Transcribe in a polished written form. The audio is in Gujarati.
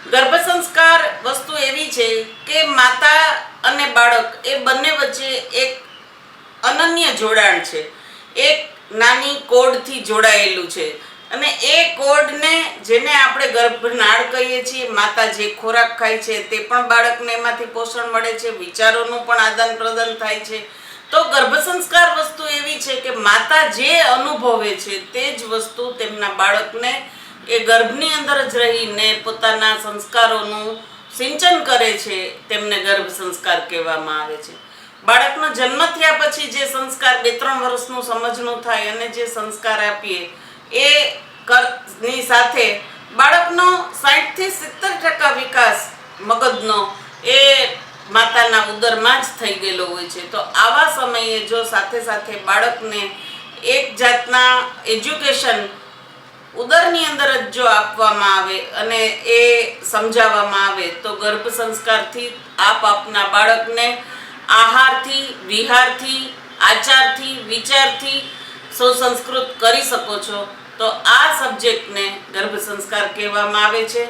ગર્ભ સંસ્કાર વસ્તુ એવી છે કે માતા અને બાળક એ બંને વચ્ચે એક અનન્ય જોડાણ છે, એક નાની કોડથી જોડાયેલું છે અને એ કોડને જેને આપણે ગર્ભનાળ કહીએ છીએ, માતા જે ખોરાક ખાય છે તે પણ બાળકને એમાંથી પોષણ મળે છે, વિચારોનું પણ આદાન પ્રદાન થાય છે. તો ગર્ભ સંસ્કાર વસ્તુ એવી છે કે માતા જે અનુભવે છે તે જ વસ્તુ તેમના બાળકને એ ગર્ભની અંદર જ રહીને પોતાના સંસ્કારોનું સિંચન કરે છે, તેમને ગર્ભ સંસ્કાર કહેવામાં આવે છે. બાળકનો જન્મ થયા પછી જે સંસ્કાર 2-3 વર્ષનું સમજનું થાય અને જે સંસ્કાર આપીએ એ ની સાથે બાળકનો 60-70% વિકાસ મગજનો એ માતાના ઉદરમાં જ થઈ ગયેલો હોય છે. તો આવા સમયે જો સાથે સાથે બાળકને એક જાતના એજ્યુકેશન ઉદરની અંદર જ જો આપવામાં આવે અને એ સમજાવવામાં આવે તો ગર્ભ સંસ્કારથી આપ આપના બાળકને આહારથી, વિહારથી, આચારથી, વિચારથી સુસંસ્કૃત કરી શકો છો. તો આ સબ્જેક્ટને ગર્ભ સંસ્કાર કહેવામાં આવે છે.